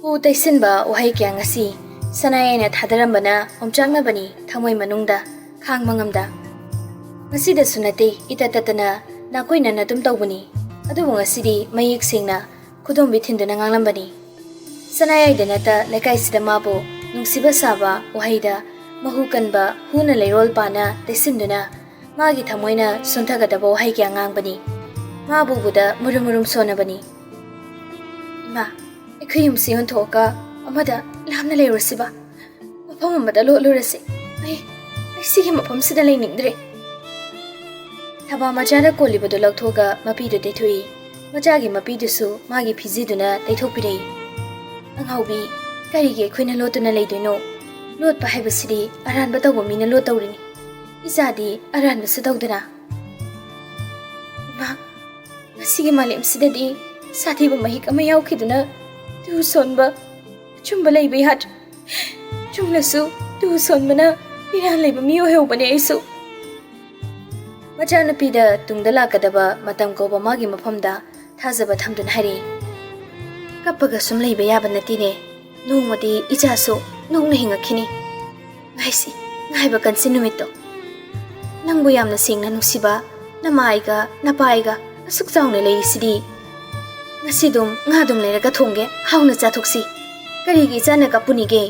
ꯄꯨ ꯇꯩꯁꯤꯟꯕ ꯋꯥꯍꯩ ꯀꯌꯥ ꯉꯁꯤ ꯁꯅꯥꯌꯥꯏꯅ ꯊꯥꯗꯔꯝꯕꯅ ꯑꯣꯝꯆꯥꯛꯅꯕꯅꯤ ꯊꯃꯣꯏ ꯃꯅꯨꯡꯗ ꯈꯥꯡꯕ ꯉꯝꯗ ꯉꯁꯤꯗꯁꯨ ꯅꯠꯇꯦ ꯏꯇꯠ ꯇꯠꯇꯅ ꯅꯥꯀꯣꯏꯅꯅ ꯑꯗꯨꯝ ꯇꯧꯕꯅꯤ ꯑꯗꯨꯕꯨ ꯉꯁꯤꯗꯤ ꯃꯌꯦꯛ ꯁꯦꯡꯅ ꯈꯨꯗꯣꯝꯕꯤ ꯊꯤꯟꯗꯨꯅ ꯉꯥꯡꯂꯝꯕꯅꯤ ꯁꯅꯥꯌꯥꯏꯗ ꯅꯠꯇ ꯂꯩꯀꯥꯏꯁꯤꯗ ꯃꯥꯕꯨ ꯅꯨꯡꯁꯤꯕ ꯁꯥꯕ ꯋꯥꯍꯩꯗ ꯃꯍꯨ ꯀꯟꯕ ꯍꯨꯅ ꯂꯩꯔꯣꯜ ꯄꯥꯅ ꯇꯩꯁꯤꯟꯗꯨꯅ ꯃꯥꯒꯤ ꯊꯃꯣꯏꯅ ꯁꯣꯟꯊꯒꯗꯕ ꯋꯥꯍꯩ ꯀꯌꯥ ꯉꯥꯡꯕꯅꯤ ꯃꯥꯕꯨ ꯎꯕꯗ ꯃꯨꯔꯨꯝ ꯃꯨꯔꯨꯝ ꯁꯣꯟꯅꯕꯅꯤ ꯏꯃꯥ ꯑꯩꯈꯣꯏ ꯌꯨꯝꯁꯤ ꯌꯣꯟꯊꯣꯛꯑꯒ ꯑꯃꯗ ꯂꯥꯞꯅ ꯂꯩꯔꯨꯔꯁꯤꯕ ꯃꯐꯝ ꯑꯃꯗ ꯂꯣꯠꯂꯨꯔꯁꯤ ꯑꯩ ꯁꯤꯒꯤ ꯃꯐꯝꯁꯤꯗ ꯂꯩꯅꯤꯡꯗ꯭ꯔꯦ ꯊꯕꯥ ꯃꯆꯥꯗ ꯀꯣꯜꯂꯤꯕꯗꯨ ꯂꯧꯊꯣꯛꯑꯒ ꯃꯄꯤꯗꯨ ꯇꯩꯊꯣꯛꯏ ꯃꯆꯥꯒꯤ ꯃꯄꯤꯗꯨꯁꯨ ꯃꯥꯒꯤ ꯐꯤꯖꯤꯗꯨꯅ ꯇꯩꯊꯣꯛꯄꯤꯔꯛꯏ ꯑꯉꯥꯎꯕꯤ ꯀꯔꯤꯒꯤ ꯑꯩꯈꯣꯏꯅ ꯂꯣꯠꯇꯨꯅ ꯂꯩꯗꯣꯏꯅꯣ ꯂꯣꯠꯄ ꯍꯥꯏꯕꯁꯤꯗꯤ ꯑꯔꯥꯟꯕ ꯇꯧꯕ ꯃꯤꯅ ꯂꯣꯠꯇꯧꯔꯤꯅꯤ ꯏꯆꯥꯗꯤ ꯑꯔꯥꯟꯕꯁꯨ ꯇꯧꯗꯅ ꯏꯃꯥ ꯉꯁꯤꯒꯤ ꯃꯥꯂꯦꯝꯁꯤꯗꯗꯤ ꯁꯥꯊꯤꯕ ꯃꯍꯤꯛ ꯑꯃ ꯌꯥꯎꯈꯤꯗꯨꯅ ꯇꯨ ꯁꯣꯟꯕ ꯑꯆꯨꯝꯕ ꯂꯩꯕ ꯌꯥꯗ꯭ꯔꯦ ꯆꯨꯝꯂꯁꯨ ꯇꯨ ꯁꯣꯟꯕꯅ ꯏꯔꯥꯟ ꯂꯩꯕ ꯃꯤ ꯑꯣꯏꯍꯧꯕꯅꯦ ꯑꯩꯁꯨ ꯃꯆꯥꯅꯨꯄꯤꯗ ꯇꯨꯡꯗ ꯂꯥꯛꯀꯗꯕ ꯃꯇꯝ ꯀꯧꯕ ꯃꯥꯒꯤ ꯃꯐꯝꯗ ꯊꯥꯖꯕ ꯊꯝꯗꯨꯅ ꯍꯥꯏꯔꯛꯏ ꯀꯞꯄꯒ ꯁꯨꯝ ꯂꯩꯕ ꯌꯥꯕ ꯅꯠꯇꯦꯅꯦ ꯅꯣꯡꯃꯗꯤ ꯏꯆꯥꯁꯨ ꯅꯣꯡꯅ ꯍꯤꯡꯉꯛꯈꯤꯅꯤ ꯉꯥꯏꯕ ꯀꯟꯁꯤ ꯅꯨꯃꯤꯠꯇꯣ ꯅꯪꯕꯨ ꯌꯥꯝꯅ ꯁꯦꯡꯅ ꯅꯨꯡꯁꯤꯕ ꯅꯃꯥꯏꯒ ꯅꯄꯥꯏꯒ ꯑꯁꯨꯛ ꯆꯥꯎꯅ ꯂꯩꯔꯤꯁꯤꯗꯤ ꯉꯁꯤꯗꯨꯝ ꯉꯥꯗꯨꯝ ꯂꯩꯔꯒ ꯊꯣꯡꯒꯦ ꯍꯥꯎꯅ ꯆꯥꯊꯣꯛꯁꯤ ꯀꯔꯤꯒꯤ ꯏꯆꯥꯅ ꯀꯞꯄꯨꯅꯤꯒꯦ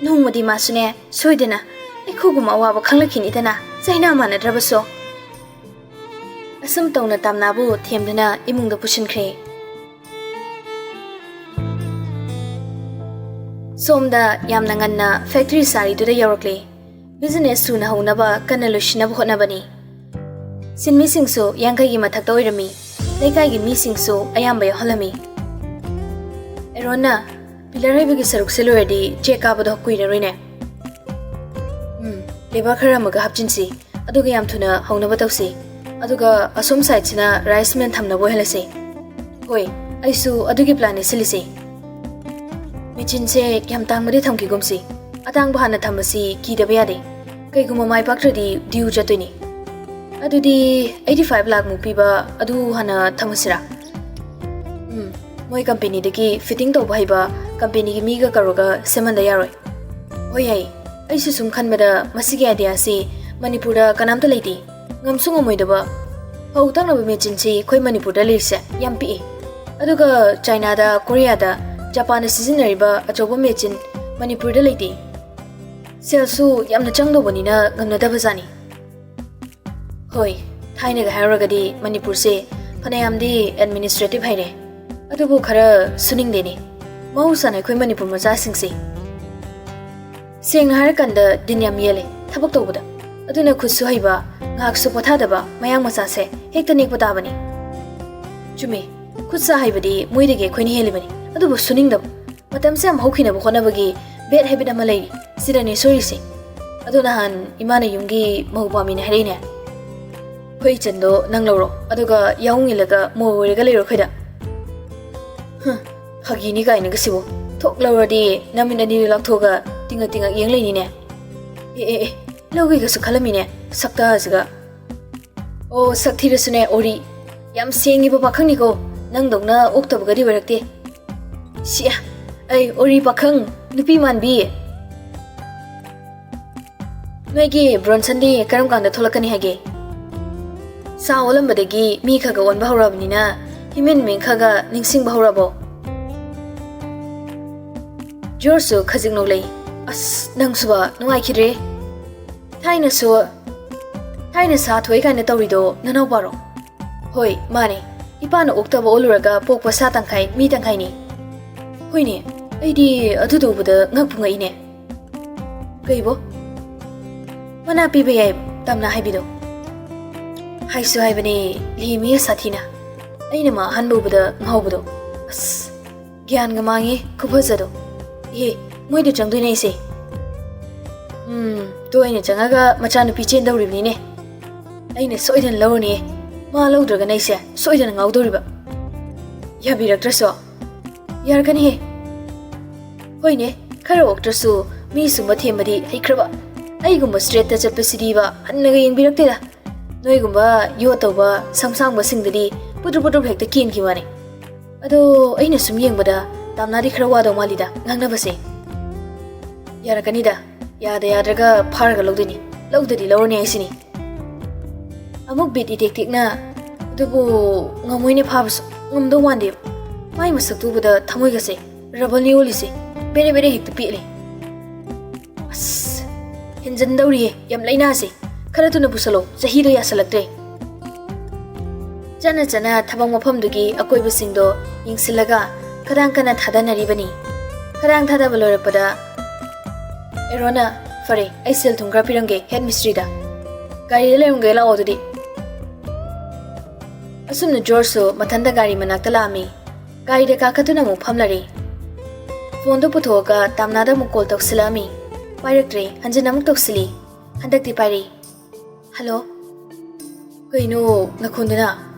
ꯅꯣꯡꯃꯗꯤ ꯃꯥꯁꯨꯅꯦ ꯁꯣꯏꯗꯅ ꯑꯩꯈꯣꯏꯒꯨꯝꯕ ꯑꯋꯥꯕ ꯈꯪꯂꯛꯈꯤꯅꯤꯗꯅ ꯆꯩꯅꯥ ꯃꯥꯟꯅꯗ꯭ꯔꯕꯁꯨ ꯑꯁꯨꯝ ꯇꯧꯅ ꯇꯥꯝꯅꯥꯕꯨ ꯊꯦꯝꯗꯨꯅ ꯏꯃꯨꯡꯗ ꯄꯨꯁꯤꯟꯈ꯭ꯔꯦ ꯁꯣꯝꯗ ꯌꯥꯝꯅ ꯉꯟꯅ ꯐꯦꯛꯇꯔꯤ ꯁꯥꯔꯤꯗꯨꯗ ꯌꯧꯔꯛꯂꯦ ꯕꯤꯖꯤꯅꯦꯁ ꯊꯨꯅ ꯍꯧꯅꯕ ꯀꯟꯅ ꯂꯣꯏꯁꯤꯟꯅꯕ ꯍꯣꯠꯅꯕꯅꯤ ꯁꯤꯟꯃꯤꯁꯤꯡꯁꯨ 50ꯒꯤ ꯃꯊꯛꯇ ꯑꯣꯏꯔꯝꯃꯤ ꯂꯩꯀꯥꯏꯒꯤ ꯃꯤꯁꯤꯡꯁꯨ ꯑꯌꯥꯝꯕ ꯌꯥꯎꯍꯜꯂꯝꯃꯤ ꯑꯦꯔꯣꯟꯅ ꯄꯤꯂꯔ ꯍꯩꯕꯒꯤ ꯁꯔꯨꯛꯁꯦ ꯂꯣꯏꯔꯗꯤ ꯆꯦꯛ ꯀꯥꯕꯗꯣ ꯀꯨꯏꯔꯔꯣꯏꯅꯦ ꯂꯦꯕꯔ ꯈꯔ ꯑꯃꯒ ꯍꯥꯞꯆꯤꯟꯁꯤ ꯑꯗꯨꯒ ꯌꯥꯝ ꯊꯨꯅ ꯍꯧꯅꯕ ꯇꯧꯁꯤ ꯑꯗꯨꯒ ꯑꯁꯣꯝ ꯁꯥꯏꯠꯁꯤꯅ ꯔꯥꯏꯁ ꯃꯤꯜ ꯊꯝꯅꯕ ꯑꯣꯏꯍꯜꯂꯁꯤ ꯍꯣꯏ ꯑꯩꯁꯨ ꯑꯗꯨꯒꯤ ꯄ꯭ꯂꯥꯟꯅꯤ ꯁꯤꯜꯂꯤꯁꯤ ꯃꯦꯆꯤꯟꯁꯦ ꯌꯥꯝ ꯇꯥꯡꯕꯗꯤ ꯊꯝꯈꯤꯒꯨꯝꯁꯤ ꯑꯇꯥꯡꯕ ꯍꯥꯟꯅ ꯊꯝꯕꯁꯤ ꯀꯤꯗꯕ ꯌꯥꯗꯦ ꯀꯩꯒꯨꯝꯕ ꯃꯥꯏ ꯄꯥꯛꯇ꯭ꯔꯗꯤ ꯗ꯭ꯌꯨ ꯆꯠꯇꯣꯏꯅꯤ ꯑꯗꯨꯗꯤ 85 ꯂꯥꯈꯃꯨꯛ ꯄꯤꯕ ꯑꯗꯨ ꯍꯥꯟꯅ ꯊꯝꯃꯁꯤꯔꯥ ꯃꯣꯏ ꯀꯝꯄꯦꯅꯤꯗꯒꯤ ꯐꯤꯠꯇꯤꯡ ꯇꯧꯕ ꯍꯩꯕ ꯀꯝꯄꯦꯅꯤꯒꯤ ꯃꯤꯒ ꯀꯧꯔꯒ ꯁꯦꯝꯍꯟꯗ ꯌꯥꯔꯣꯏ ꯍꯣꯏ ꯌꯥꯏ ꯑꯩꯁꯨ ꯁꯨꯝ ꯈꯟꯕꯗ ꯃꯁꯤꯒꯤ ꯑꯥꯏꯗꯤꯌꯥꯁꯤ ꯃꯅꯤꯄꯨꯔꯗ ꯀꯅꯥꯝꯇ ꯂꯩꯇꯦ ꯉꯝꯁꯨ ꯉꯝꯃꯣꯏꯗꯕ ꯐꯧ ꯇꯛꯅꯕ ꯃꯦꯆꯤꯟꯁꯤ ꯑꯩꯈꯣꯏ ꯃꯅꯤꯄꯨꯔꯗ ꯂꯩꯔꯤꯁꯦ ꯌꯥꯝ ꯄꯤꯛꯏ ꯑꯗꯨꯒ ꯆꯥꯏꯅꯥꯗ ꯀꯣꯔꯤꯌꯥꯗ ꯖꯄꯥꯟꯗ ꯁꯤꯖꯤꯟꯅꯔꯤꯕ ꯑꯆꯧꯕ ꯃꯦꯆꯤꯟ ꯃꯅꯤꯄꯨꯔꯗ ꯂꯩꯇꯦ ꯁꯦꯜꯁꯨ ꯌꯥꯝꯅ ꯆꯪꯗꯧꯕꯅꯤꯅ ꯉꯝꯅꯗꯕꯖꯥꯠꯅꯤ ꯍꯣꯏ ꯊꯥꯏꯅꯒ ꯍꯥꯏꯔꯨꯔꯒꯗꯤ ꯃꯅꯤꯄꯨꯔꯁꯦ ꯐꯅꯌꯥꯝꯗꯤ ꯑꯦꯗꯃꯤꯅꯤꯁꯇ꯭ꯔꯦꯇꯤቭ ꯍꯩꯔꯦ ꯑꯗꯨꯕꯨ ꯈꯔ ꯁꯨꯅꯤꯡꯗꯦꯅꯦ ꯃꯍꯧꯁꯥꯅ ꯑꯩꯈꯣꯏ ꯃꯅꯤꯄꯨꯔ ꯃꯆꯥꯁꯤꯡꯁꯦ ꯁꯦꯡꯅ ꯍꯥꯏꯔꯀꯥꯟꯗ ꯗꯤꯟ ꯌꯥꯝ ꯌꯦꯜꯂꯦ ꯊꯕꯛ ꯇꯧꯕꯗ ꯑꯗꯨꯅ ꯈꯨꯠꯁꯨ ꯍꯩꯕ ꯉꯥꯏꯍꯥꯛꯁꯨ ꯄꯣꯊꯥꯗꯕ ꯃꯌꯥꯡ ꯃꯆꯥꯁꯦ ꯍꯦꯛꯇ ꯅꯦꯛꯄ ꯇꯥꯕꯅꯤ ꯆꯨꯝꯃꯦ ꯈꯨꯠ ꯁꯥ ꯍꯩꯕꯗꯤ ꯃꯣꯏꯗꯒꯤ ꯑꯩꯈꯣꯏꯅ ꯍꯦꯜꯂꯤꯕꯅꯤ ꯑꯗꯨꯕꯨ ꯁꯨꯅꯤꯡꯗꯕ ꯃꯇꯝꯁꯦ ꯌꯥꯝ ꯍꯧꯈꯤꯅꯕ ꯍꯣꯠꯅꯕꯒꯤ ꯕꯦꯠ ꯍꯦꯕꯤꯠ ꯑꯃ ꯂꯩꯔꯤ ꯁꯤꯗꯅꯦ ꯁꯣꯏꯔꯤꯁꯦ ꯑꯗꯨ ꯅꯍꯥꯟ ꯏꯃꯥꯅ ꯌꯨꯝꯒꯤ ꯃꯧ ꯄꯥꯝꯃꯤꯅ ꯍꯥꯏꯔꯛꯏꯅꯦ ꯑꯩꯈꯣꯏ ꯏꯆꯟꯗꯣ ꯅꯪ ꯂꯧꯔꯣ ꯑꯗꯨꯒ ꯌꯥꯎꯨꯡ ꯏꯜꯂꯒ ꯃꯧ ꯑꯣꯏꯔꯒ ꯂꯩꯔꯣ ꯑꯩꯈꯣꯏꯗ ꯐꯥꯒꯤꯅꯤ ꯀꯥꯏꯅꯒ ꯁꯤꯕꯣ ꯊꯣꯛ ꯂꯧꯔꯗꯤ ꯅꯃꯤꯠ ꯑꯅꯤꯗꯨ ꯂꯥꯛꯊꯣꯛꯑꯒ ꯇꯤꯡꯉꯛ ꯇꯤꯡꯉꯛ ꯌꯦꯡ ꯂꯩꯅꯤꯅꯦ ꯑꯦ ꯂꯧꯒꯦꯒꯁꯨ ꯈꯜꯂꯝꯃꯤꯅꯦ ꯁꯛꯇꯥꯁꯤꯒ ꯑꯣ ꯁꯛ ꯊꯤꯔꯁꯨꯅꯦ ꯑꯣꯔꯤ ꯌꯥꯝ ꯁꯦꯡꯉꯤꯕ ꯄꯥꯈꯪꯅꯤꯀꯣ ꯅꯪꯗꯧꯅ ꯑꯣꯛꯇꯕꯒꯗꯤ ꯑꯣꯏꯔꯛꯇꯦ ꯁꯤꯌꯥ ꯑꯩ ꯑꯣꯔꯤ ꯄꯥꯈꯪ ꯅꯨꯄꯤ ꯃꯥꯟꯕꯤ ꯅꯣꯏꯒꯤ ꯕ꯭ꯔꯣꯟꯁꯟꯗꯤ ꯀꯔꯝ ꯀꯥꯟꯗ ꯊꯣꯛꯂꯛꯀꯅꯤ ꯍꯥꯏꯒꯦ ꯁꯥ ꯑꯣꯜꯂꯝꯕꯗꯒꯤ ꯃꯤ ꯈꯒ ꯑꯣꯟꯕ ꯍꯧꯔꯕꯅꯤꯅ ꯍ꯭ꯌꯨꯃꯦꯟ ꯕꯤꯡ ꯈꯒ ꯅꯤꯡꯁꯤꯡꯕ ꯍꯧꯔꯕꯣ ꯖꯣꯔꯖꯁꯨ ꯈꯖꯤꯛ ꯅꯣꯛꯂꯛꯏ ꯑꯁ ꯅꯪꯁꯨꯕ ꯅꯨꯡꯉꯥꯏꯈꯤꯗ꯭ꯔꯦ ꯊꯥꯏꯅ ꯁꯥ ꯊꯣꯛꯏ ꯀꯥꯏꯅ ꯇꯧꯔꯤꯗꯣ ꯅꯅꯥꯎꯄꯥꯔꯣ ꯍꯣꯏ ꯃꯥꯅꯦ ꯏꯄꯥꯅ ꯑꯣꯛꯇꯕ ꯑꯣꯜꯂꯨꯔꯒ ꯄꯣꯛꯄ ꯁꯥ ꯇꯪꯈꯥꯏ ꯃꯤ ꯇꯪꯈꯥꯏꯅꯤ ꯍꯣꯏꯅꯦ ꯑꯩꯗꯤ ꯑꯗꯨꯗ ꯎꯕꯗ ꯉꯛꯄꯨ ꯉꯛꯏꯅꯦ ꯀꯩꯕꯣ ꯃꯅꯥ ꯄꯤꯕ ꯌꯥꯏꯕ ꯇꯝꯅ ꯍꯥꯏꯕꯤꯗꯣ ꯍꯥꯏꯁꯨ ꯍꯥꯏꯕꯅꯦ ꯂꯦꯝꯃꯤꯌꯦ ꯁꯥꯊꯤꯅ ꯑꯩꯅ ꯃꯥ ꯑꯍꯥꯟꯕ ꯎꯕꯗ ꯉꯥꯎꯕꯗꯣ ꯑꯁ ꯒ꯭ꯌꯥꯟꯒ ꯃꯥꯡꯉꯦ ꯈꯨꯐꯖꯗꯣ ꯃꯣꯏꯗ ꯆꯪꯗꯣꯏꯅꯦ ꯑꯩꯁꯦ ꯇꯣꯏꯅ ꯆꯪꯉꯒ ꯃꯆꯥꯅꯨꯄꯤ ꯆꯦꯟꯗꯧꯔꯤꯕꯅꯤꯅꯦ ꯑꯩꯅ ꯁꯣꯏꯗꯅ ꯂꯧꯔꯅꯤꯌꯦ ꯃꯥ ꯂꯧꯗ꯭ꯔꯒꯅ ꯑꯩꯁꯦ ꯁꯣꯏꯗꯅ ꯉꯥꯎꯗꯧꯔꯤꯕ ꯌꯥꯕꯤꯔꯛꯇ꯭ꯔꯁꯨ ꯌꯥꯔꯛꯀꯅꯤꯍꯦ ꯍꯣꯏꯅꯦ ꯈꯔ ꯑꯣꯛꯇ꯭ꯔꯁꯨ ꯃꯤ ꯁꯨꯝꯕ ꯊꯦꯝꯕꯗꯤ ꯍꯩꯈ꯭ꯔꯕ ꯑꯩꯒꯨꯝꯕ ꯁ꯭ꯇ꯭ꯔꯦꯠꯇ ꯆꯠꯄꯁꯤꯗꯤꯕ ꯍꯟꯅꯒ ꯌꯦꯡꯕꯤꯔꯛꯇꯦꯗ ꯅꯣꯏꯒꯨꯝꯕ ꯌꯣꯠ ꯇꯧꯕ ꯁꯪꯁꯥꯡꯕꯁꯤꯡꯗꯗꯤ ꯄꯨꯗ꯭ꯔꯨꯞ ꯍꯦꯛꯇ ꯀꯦꯟꯈꯤꯕꯅꯤ ꯑꯗꯣ ꯑꯩꯅ ꯁꯨꯝ ꯌꯦꯡꯕꯗ ꯇꯥꯝꯅꯥꯗꯤ ꯈꯔ ꯋꯥꯗꯧ ꯃꯥꯜꯂꯤꯗ ꯉꯥꯡꯅꯕꯁꯦ ꯌꯥꯔꯛꯀꯅꯤꯗ ꯌꯥꯗ ꯌꯥꯗ꯭ꯔꯒ ꯐꯥꯔꯒ ꯂꯧꯗꯣꯏꯅꯤ ꯂꯧꯗꯗꯤ ꯂꯧꯔꯅꯤ ꯍꯥꯏꯁꯤꯅꯤ ꯑꯃꯨꯛ ꯕꯤꯠ ꯏꯇꯦꯛ ꯇꯦꯛꯅ ꯑꯗꯨꯕꯨ ꯉꯝꯃꯣꯏꯅꯦ ꯐꯥꯕꯁꯨ ꯉꯝꯗꯧ ꯃꯥꯟꯗꯦꯕ ꯃꯥꯏ ꯃꯁꯛꯇꯨ ꯎꯕꯗ ꯊꯃꯣꯏꯒꯁꯦ ꯔꯕꯜꯅꯤ ꯑꯣꯜꯂꯤꯁꯦ ꯕꯦꯔꯦ ꯕꯦꯔꯦ ꯍꯦꯛꯇ ꯄꯦꯠꯂꯦ ꯑꯁ ꯍꯦꯟꯖꯟꯗꯧꯔꯤꯌꯦ ꯌꯥꯝ ꯂꯩꯅꯥꯁꯦ ꯈꯔ ꯊꯨꯅ ꯄꯨꯁꯜꯂꯣ ꯆꯍꯤꯗꯣ ꯌꯥꯁꯜꯂꯛꯇ꯭ꯔꯦ ꯆꯠꯅ ꯆꯠꯅ ꯊꯕꯛ ꯃꯐꯝꯗꯨꯒꯤ ꯑꯀꯣꯏꯕꯁꯤꯡꯗꯣ ꯌꯦꯡꯁꯤꯜꯂꯒ ꯈꯗꯥꯡ ꯀꯟꯅ ꯊꯥꯗꯅꯔꯤꯕꯅꯤ ꯈꯗꯥꯡ ꯊꯥꯗꯕ ꯂꯣꯏꯔꯛꯄꯗ ꯑꯦꯔꯣꯅ ꯐꯔꯦ ꯑꯩ ꯁꯦꯜ ꯊꯨꯝ ꯈꯔ ꯄꯤꯔꯝꯒꯦ ꯍꯦꯗ ꯃꯤꯁꯇ꯭ꯔꯤꯗ ꯒꯥꯔꯤꯗ ꯂꯩꯔꯝꯒꯦ ꯂꯥꯛꯑꯣ ꯑꯗꯨꯗꯤ ꯑꯁꯨꯝꯅ ꯖꯣꯔꯖꯁꯨ ꯃꯊꯟꯇ ꯒꯥꯔꯤ ꯃꯅꯥꯛꯇ ꯂꯥꯛꯑꯝꯃꯤ ꯒꯥꯔꯤꯗ ꯀꯥꯈꯠꯇꯨꯅ ꯑꯃꯨꯛ ꯐꯝꯂꯔꯤ ꯐꯣꯟꯗꯣ ꯄꯨꯊꯣꯛꯑꯒ ꯇꯥꯝꯅꯥꯗ ꯑꯃꯨꯛ ꯀꯣꯜ ꯇꯧꯁꯤꯜꯂꯛꯑꯝꯃꯤ ꯄꯥꯏꯔꯛꯇ꯭ꯔꯦ ꯍꯟꯖꯤꯟ ꯑꯃꯨꯛ ꯇꯧꯁꯤꯜꯂꯤ ꯍꯟꯗꯛꯇꯤ ꯄꯥꯏꯔꯤ ꯍꯜꯂꯣ ꯀꯩꯅꯣ ꯅꯈꯣꯟꯗꯨꯅ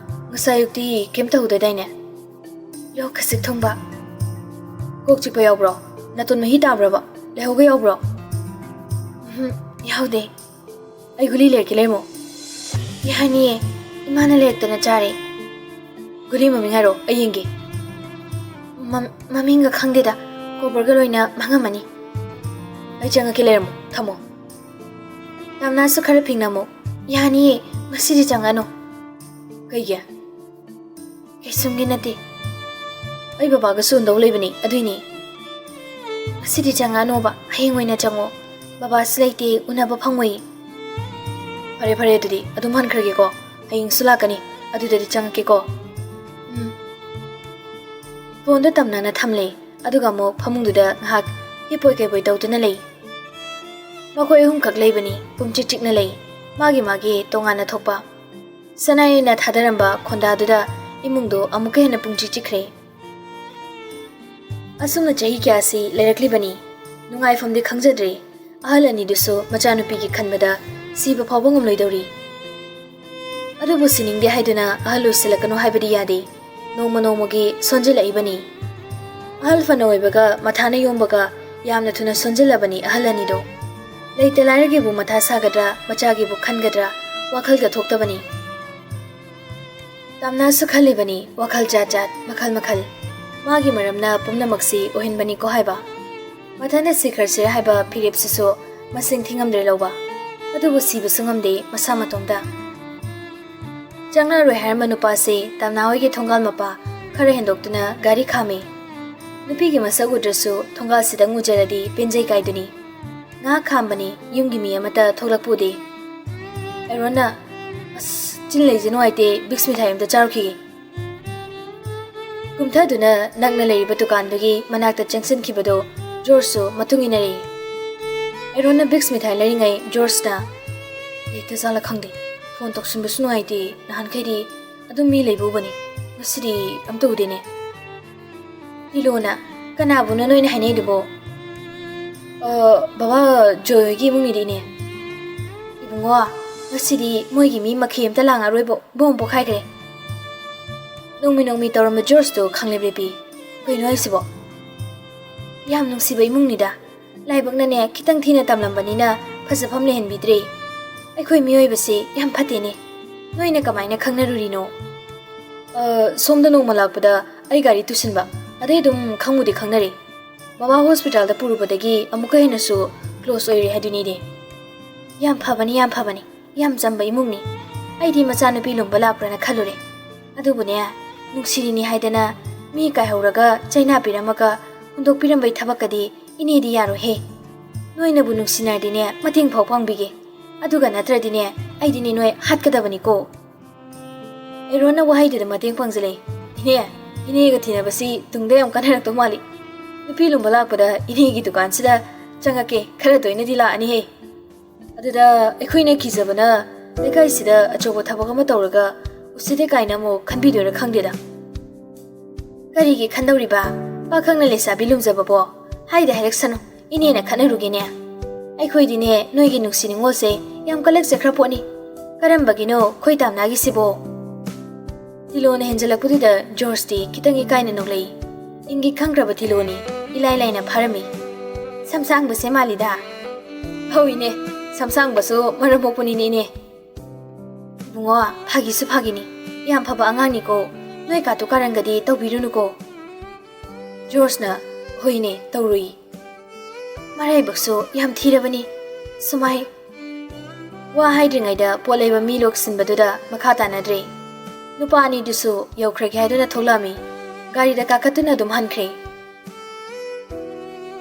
ꯉꯁꯥꯏ ꯑꯌꯨꯛꯇꯤ ꯀꯩꯝ ꯇꯧꯗꯗꯥꯏꯅꯦ ꯂꯣꯛ ꯈꯖꯤꯛ ꯊꯨꯡꯕ ꯀꯣꯛ ꯆꯤꯛꯄ ꯌꯥꯎꯕ꯭ꯔꯣ ꯅꯥꯇꯣꯟ ꯃꯍꯤ ꯇꯥꯕ꯭ꯔꯕ ꯂꯩꯍꯧꯒ ꯌꯥꯎꯕ꯭ꯔꯣ ꯌꯥꯎꯗꯦ ꯑꯩ ꯒꯨꯂꯤ ꯂꯩꯔꯛꯀꯦ ꯂꯩꯔꯝꯃꯣ ꯌꯥꯅꯤꯌꯦ ꯏꯃꯥꯅ ꯂꯩꯔꯛꯇꯅ ꯆꯥꯔꯦ ꯒꯨꯂꯤ ꯃꯃꯤꯡ ꯍꯥꯏꯔꯣ ꯑꯩ ꯌꯦꯡꯒꯦ ꯃꯃꯤꯡꯒ ꯈꯪꯗꯦꯗ ꯀꯣꯕꯔꯒ ꯂꯣꯏꯅ ꯃꯥꯡꯉꯝꯃꯅꯤ ꯑꯩ ꯆꯪꯉꯛꯀꯦ ꯂꯩꯔꯝꯃꯣ ꯊꯝꯃꯣ ꯇꯥꯝꯅꯥꯁꯨ ꯈꯔ ꯐꯤꯡꯅꯃꯨ ꯌꯥꯅꯤꯌꯦ ꯉꯁꯤꯗꯤ ꯆꯪꯉꯅꯨ ꯀꯩꯒꯤ ꯀꯩꯁꯨꯝꯒꯤ ꯅꯠꯇꯦ ꯑꯩ ꯕꯕꯥꯒꯁꯨ ꯎꯅꯗꯧ ꯂꯩꯕꯅꯤ ꯑꯗꯨꯏꯅꯤ ꯉꯁꯤꯗꯤ ꯆꯪꯉꯅꯣꯕ ꯍꯌꯦꯡ ꯑꯣꯏꯅ ꯆꯪꯉꯣ ꯕꯕꯥꯁꯨ ꯂꯩꯇꯦ ꯎꯅꯕ ꯐꯪꯉꯣꯏ ꯐꯔꯦ ꯐꯔꯦ ꯑꯗꯨꯗꯤ ꯑꯗꯨꯝ ꯍꯟꯈ꯭ꯔꯒꯦꯀꯣ ꯍꯌꯦꯡꯁꯨ ꯂꯥꯛꯀꯅꯤ ꯑꯗꯨꯗꯗꯤ ꯆꯪꯉꯛꯀꯦꯀꯣ ꯐꯣꯟꯗꯣ ꯇꯝꯅꯅ ꯊꯝꯂꯦ ꯑꯗꯨꯒ ꯑꯃꯨꯛ ꯐꯃꯨꯡꯗꯨꯗ ꯉꯥꯏꯍꯥꯛ ꯍꯤꯞꯄꯣꯏ ꯀꯩꯕꯣꯏ ꯇꯧꯗꯨꯅ ꯂꯩ ꯃꯈꯣꯏ ꯑꯍꯨꯝꯈꯛ ꯂꯩꯕꯅꯤ ꯄꯨꯡꯆꯤꯛ ꯆꯤꯛꯅ ꯂꯩ ꯃꯥꯒꯤ ꯇꯣꯉꯥꯟꯅ ꯊꯣꯛꯄ ꯁꯅꯥꯏꯅ ꯊꯥꯗꯔꯝꯕ ꯈꯣꯟꯗꯥꯗꯨꯗ ꯏꯃꯨꯡꯗꯣ ꯑꯃꯨꯛꯀ ꯍꯦꯟꯅ ꯄꯨꯡꯆꯤꯛ ꯆꯤꯛꯈ꯭ꯔꯦ ꯑꯁꯨꯝꯅ ꯆꯍꯤ ꯀꯌꯥꯁꯤ ꯂꯩꯔꯛꯂꯤꯕꯅꯤ ꯅꯨꯡꯉꯥꯏꯐꯝꯗꯤ ꯈꯪꯖꯗ꯭ꯔꯦ ꯑꯍꯜ ꯑꯅꯤꯗꯨꯁꯨ ꯃꯆꯥꯅꯨꯄꯤꯒꯤ ꯈꯟꯕꯗ ꯁꯤꯕ ꯐꯥꯎꯕ ꯉꯝꯂꯣꯏꯗꯧꯔꯤ ꯑꯗꯨꯕꯨ ꯁꯤꯅꯤꯡꯗꯦ ꯍꯥꯏꯗꯨꯅ ꯑꯍꯜ ꯑꯣꯏꯁꯤꯜꯂꯛꯀꯅꯨ ꯍꯥꯏꯕꯗꯤ ꯌꯥꯗꯦ ꯅꯣꯡꯃ ꯅꯣꯡꯃꯒꯤ ꯁꯣꯟꯖꯤꯜꯂꯛꯏꯕꯅꯤ ꯑꯍꯜ ꯐꯅ ꯑꯣꯏꯕꯒ ꯃꯊꯥꯅ ꯌꯣꯝꯕꯒ ꯌꯥꯝꯅ ꯊꯨꯅ ꯁꯣꯟꯖꯤꯜꯂꯕꯅꯤ ꯑꯍꯜ ꯑꯅꯤꯗꯣ ꯂꯩꯇ ꯂꯥꯏꯔꯒꯤꯕꯨ ꯃꯊꯥ ꯁꯥꯒꯗ꯭ꯔꯥ ꯃꯆꯥꯒꯤꯕꯨ ꯈꯟꯒꯗ꯭ꯔꯥ ꯋꯥꯈꯜꯒ ꯊꯣꯛꯇꯕꯅꯤ ꯇꯥꯝꯅꯥꯁꯨ ꯈꯜꯂꯤꯕꯅꯤ ꯋꯥꯈꯜ ꯖꯥꯠ ꯖꯥꯠ ꯃꯈꯜ ꯃꯈꯜ ꯃꯥꯒꯤ ꯃꯔꯝꯅ ꯄꯨꯝꯅꯃꯛꯁꯤ ꯑꯣꯏꯍꯟꯕꯅꯤꯀꯣ ꯍꯥꯏꯕ ꯃꯊꯟꯇ ꯁꯤꯈ꯭ꯔꯁꯤꯔ ꯍꯥꯏꯕ ꯐꯤꯔꯦꯞꯁꯤꯁꯨ ꯃꯁꯤꯡ ꯊꯤꯉꯝꯗ꯭ꯔꯦ ꯂꯧꯕ ꯑꯗꯨꯕꯨ ꯁꯤꯕꯁꯨ ꯉꯝꯗꯦ ꯃꯁꯥ ꯃꯇꯣꯝꯇ ꯆꯪꯂꯔꯣꯏ ꯍꯥꯏꯔꯝꯕ ꯅꯨꯄꯥꯁꯤ ꯇꯥꯝꯅꯥ ꯍꯣꯏꯒꯤ ꯊꯣꯡꯒꯥꯜ ꯃꯄꯥ ꯈꯔ ꯍꯦꯟꯗꯣꯛꯇꯨꯅ ꯒꯥꯔꯤ ꯈꯥꯝꯃꯤ ꯅꯨꯄꯤꯒꯤ ꯃꯁꯛ ꯎꯗ꯭ꯔꯁꯨ ꯊꯣꯡꯒꯥꯜꯁꯤꯗꯪ ꯎꯖꯔꯗꯤ ꯄꯦꯟꯖꯩ ꯀꯥꯏꯗꯨꯅꯤ ꯉꯥꯏꯍꯥꯛ ꯈꯥꯝꯕꯅꯤ ꯌꯨꯝꯒꯤ ꯃꯤ ꯑꯃꯠꯇ ꯊꯣꯛꯂꯛꯄꯨꯗꯦ ꯑꯦꯔꯣꯅ ꯑꯁ ꯆꯤꯟ ꯂꯩꯁꯦ ꯅꯨꯡꯉꯥꯏꯇꯦ ꯕꯤꯛꯁ ꯃꯤꯊꯥꯏ ꯑꯝꯇ ꯆꯥꯔꯨꯈꯤꯒꯦ ꯀꯨꯝꯊꯗꯨꯅ ꯅꯛꯅ ꯂꯩꯔꯤꯕ ꯗꯨꯀꯥꯟꯗꯨꯒꯤ ꯃꯅꯥꯛꯇ ꯆꯪꯁꯤꯟꯈꯤꯕꯗꯣ ꯖꯣꯔꯖꯁꯨ ꯃꯇꯨꯡ ꯏꯟꯅꯔꯤ ꯑꯦꯔꯣꯅ ꯕꯤꯛꯁ ꯃꯤꯊꯥꯏ ꯂꯩꯔꯤꯉꯩ ꯖꯣꯔꯖꯅ ꯍꯦꯛꯇ ꯆꯥꯂ ꯈꯪꯗꯦ ꯐꯣꯟ ꯇꯧꯁꯤꯟꯕꯁꯨ ꯅꯨꯡꯉꯥꯏꯇꯦ ꯅꯍꯥꯟꯈꯩꯗꯤ ꯑꯗꯨꯝ ꯃꯤ ꯂꯩꯕ ꯎꯕꯅꯤ ꯉꯁꯤꯗꯤ ꯑꯝꯇ ꯎꯗꯦꯅꯦ ꯂꯤꯂꯣꯅ ꯀꯅꯥꯕꯨꯅꯣ ꯅꯣꯏꯅ ꯍꯥꯏꯅꯩꯗꯨꯕꯣ ꯕꯕꯥ ꯖꯣꯏꯒꯤ ꯏꯃꯨꯡꯅꯤꯗꯤꯅꯦ ꯏꯕꯨꯡꯉꯣ ꯉꯁꯤꯗꯤ ꯃꯣꯏꯒꯤ ꯃꯤ ꯃꯈꯩ ꯑꯝꯇ ꯂꯥꯡꯉꯔꯣꯏꯕꯣ ꯕꯣꯝ ꯄꯣꯈꯥꯏꯈ꯭ꯔꯦ ꯅꯣꯡꯃꯤ ꯇꯧꯔꯝꯕ ꯖꯣꯔꯖꯇꯣ ꯈꯪꯂꯦꯞ ꯂꯦꯞꯄꯤ ꯀꯩꯅꯣ ꯍꯥꯏꯁꯤꯕꯣ ꯌꯥꯝ ꯅꯨꯡꯁꯤꯕ ꯏꯃꯨꯡꯅꯤꯗ ꯂꯥꯏꯕꯛꯅꯅꯦ ꯈꯤꯇꯪ ꯊꯤꯅ ꯇꯝꯂꯝꯕꯅꯤꯅ ꯐꯖꯐꯝ ꯂꯩꯍꯟꯕꯤꯗ꯭ꯔꯦ ꯑꯩꯈꯣꯏ ꯃꯤꯑꯣꯏꯕꯁꯦ ꯌꯥꯝ ꯐꯠꯇꯦꯅꯦ ꯅꯣꯏꯅ ꯀꯃꯥꯏꯅ ꯈꯪꯅꯔꯨꯔꯤꯅꯣ ꯁꯣꯝꯗ ꯅꯣꯡꯃ ꯂꯥꯛꯄꯗ ꯑꯩ ꯒꯥꯔꯤ ꯇꯨꯁꯤꯟꯕ ꯑꯗꯩ ꯑꯗꯨꯝ ꯈꯪꯕꯨꯗꯤ ꯈꯪꯅꯔꯦ ꯕꯕꯥ ꯍꯣꯁꯄꯤꯇꯥꯜꯗ ꯄꯨꯔꯨꯕꯗꯒꯤ ꯑꯃꯨꯛꯀ ꯍꯦꯟꯅꯁꯨ ꯀ꯭ꯂꯣꯁ ꯑꯣꯏꯔꯦ ꯍꯥꯏꯗꯨꯅꯤꯅꯦ ꯌꯥꯝ ꯐꯕꯅꯤ ꯌꯥꯝ ꯆꯝꯕ ꯏꯃꯨꯡꯅꯤ ꯑꯩꯗꯤ ꯃꯆꯥꯅꯨꯄꯤ ꯂꯨꯝꯕ ꯂꯥꯛꯄ꯭ꯔꯅ ꯈꯜꯂꯨꯔꯦ ꯑꯗꯨꯕꯨꯅꯦ ꯅꯨꯡꯁꯤꯔꯤꯅꯤ ꯍꯥꯏꯗꯅ ꯃꯤ ꯀꯥꯏꯍꯧꯔꯒ ꯆꯩꯅꯥ ꯄꯤꯔꯝꯃꯒ ꯍꯨꯟꯗꯣꯛꯄꯤꯔꯝꯕꯩ ꯊꯕꯛꯀꯗꯤ ꯏꯅꯦꯗꯤ ꯌꯥꯔꯣꯏꯍꯦ ꯅꯣꯏꯅꯕꯨ ꯅꯨꯡꯁꯤꯅꯔꯗꯤꯅꯦ ꯃꯇꯦꯡ ꯐꯥꯎ ꯄꯥꯡꯕꯤꯒꯦ ꯑꯗꯨꯒ ꯅꯠꯇ꯭ꯔꯗꯤꯅꯦ ꯑꯩꯗꯤꯅꯦ ꯅꯣꯏ ꯍꯥꯠꯀꯗꯕꯅꯤꯀꯣ ꯑꯦꯔꯣꯅ ꯋꯥꯍꯩꯗꯨꯗ ꯃꯇꯦꯡ ꯄꯥꯡꯖꯜꯂꯦ ꯏꯅꯦꯒ ꯊꯤꯅꯕꯁꯤ ꯇꯨꯡꯗ ꯌꯥꯝ ꯀꯥꯟꯅꯔꯛꯇꯧ ꯃꯥꯜꯂꯤ ꯅꯨꯄꯤ ꯂꯨꯝꯕ ꯂꯥꯛꯄꯗ ꯏꯅꯦꯒꯤ ꯗꯨꯀꯥꯟꯁꯤꯗ ꯆꯪꯉꯛꯀꯦ ꯈꯔ ꯇꯣꯏꯅꯗꯤ ꯂꯥꯛꯑꯅꯤꯍꯦ ꯑꯗꯨꯗ ꯑꯩꯈꯣꯏꯅ ꯀꯤꯖꯕꯅ ꯂꯩꯀꯥꯏꯁꯤꯗ ꯑꯆꯧꯕ ꯊꯕꯛ ꯑꯃ ꯇꯧꯔꯒ ꯎꯁꯤꯗꯦ ꯀꯥꯏꯅ ꯑꯃꯨꯛ ꯈꯟꯕꯤꯗꯣꯏꯔꯥ ꯈꯪꯗꯦꯗ ꯀꯔꯤꯒꯤ ꯈꯟꯗꯧꯔꯤꯕ ꯄꯥꯈꯪꯅ ꯂꯩꯁꯥꯕꯤ ꯂꯨꯝꯖꯕꯕꯣ ꯍꯥꯏꯗ ꯍꯥꯏꯔꯛꯁꯅꯨ ꯏꯅꯦꯅ ꯈꯠꯅꯔꯨꯒꯦꯅꯦ ꯑꯩꯈꯣꯏꯗꯤꯅꯦ ꯅꯣꯏꯒꯤ ꯅꯨꯡꯁꯤ ꯅꯤꯉꯣꯜꯁꯦ ꯌꯥꯝ ꯀꯜꯂꯛꯆꯈ꯭ꯔ ꯄꯣꯠꯅꯤ ꯀꯔꯝꯕꯒꯤꯅꯣ ꯈꯣꯏ ꯇꯥꯝꯅꯥꯒꯤꯁꯤꯕꯣ ꯊꯤꯂꯣꯅ ꯍꯦꯟꯖꯜꯂꯛꯄꯗꯨꯗ ꯖꯣꯔꯖꯇꯤ ꯈꯤꯇꯪ ꯏꯀꯥꯏꯅ ꯅꯣꯛꯂꯛꯏ ꯏꯪꯒꯤ ꯈꯪꯈ꯭ꯔꯕ ꯊꯤꯂꯣꯅꯤ ꯏꯂꯥꯏ ꯂꯥꯏꯅ ꯐꯥꯔꯝꯃꯤ ꯁꯝꯁꯥꯡꯕꯁꯦ ꯃꯥꯜꯂꯤꯗ ꯍꯧꯏꯅꯦ ꯁꯝꯁꯥꯡꯕꯁꯨ ꯃꯔꯝ ꯃꯣꯛꯄꯅꯤꯅꯦ ꯏꯅꯦ ꯏꯕꯨꯡꯉꯣ ꯐꯥꯒꯤꯁꯨ ꯐꯥꯒꯤꯅꯤ ꯌꯥꯝ ꯐꯕ ꯑꯉꯥꯡꯅꯤꯀꯣ ꯅꯣꯏ ꯀꯥꯇꯨ ꯀꯥꯔꯟꯒꯗꯤ ꯇꯧꯕꯤꯔꯨꯅꯨꯀꯣ George hoine taurui. Marai bakso yam thirabani. Sumai. Wa haidringaida poleba milok sinbaduda makata nadre. Nupani dusu yaukragi haiduna tholami. Gari da kakatuna dum hankre.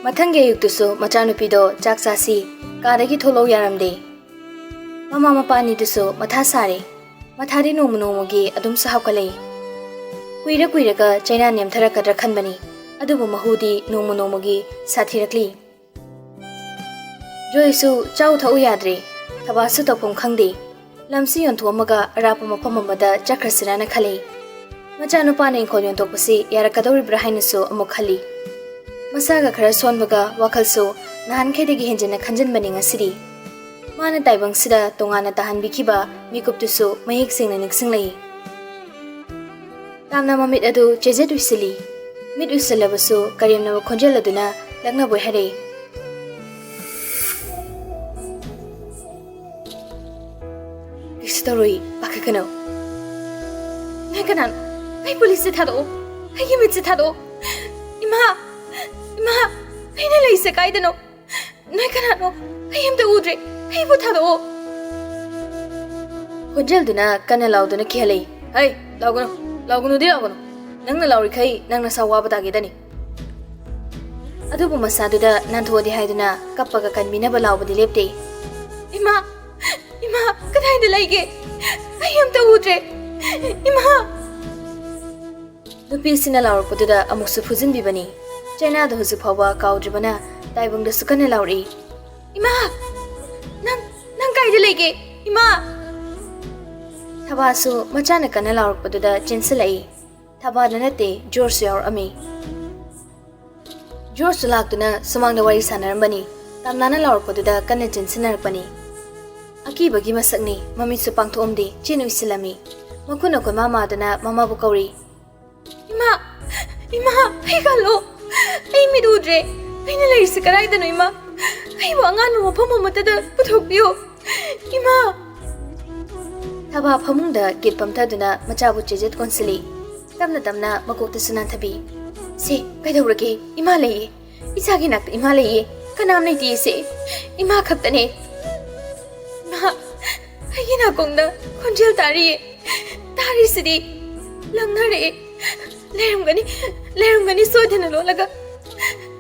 Mathange yuktusu machanupido chaksasi kadagi tholo yaramde. Mama mapani dusu matha sare. Mathari nomunomogi adum sahakale. Kuira kuira ka China nem thara kadra khanbani. Adubu mahudi nomunomogi sathirakli. Joisu chau thau yadre. Tabasu topom khangde. Lamsi yontuamaga arapa mafam amada chakrasirana khale. Machanupana inkhol yontokpasi yarakadori brahainasu amuk khali. Masaga khara sonbaga wakhalso nahan khedegi henjana khanjanbani ngasiri. Mana taibang sida tongana tahanbikiba mikuptusu mayek singna niksinglai. Tamna mamit adu chejet wisili. Mid wisalabasu karimna khonjaladuna lagna boihare. Story pakakano. Nakanan, ay police thado. Ay yimit thado. Ima, ay nalay sa kaidano. Nakanano, ay yimda udre. Ay butado. Konjal duna kanalaw duna kihalay. Ay, lawgono di lawgono. Nang nalawri kay nang nasawa batagidani. Adubo masaduda nantuwadi hayduna kapag kanmina balaw badilepte. Ima, kadai da laige. Ay yamta udre. Ima. Nupi sinalawr pududa amuksu fuzin bibani. China da huzu phawa kaudribana taibang da sukana lawri. Ima. Nang kai da laige. Ima. Tabasu machana kana lawr pududa jinsilai. Tabada nate George yaur ami. George laktuna sumang da wari sanarambani. Tamnana lawr pududa kana jinsinarpani. Aki bagi masakni mami supang thomdi chinu isilami makuna ko mama dana mama bu kauri ima ai galo ai midudre ai na lai sikarai dano ima ai wangan mo phamo matada puthokbiyo ima thaba phamungda git pamta duna machabu chejet konsili tamna makokta sunan thabi se kaidawrage ima lai isagi nak ima lai kanam nei ti se ima khaktane Ayina kongda konjel tari sidi langnare lerumgani soidana lolaga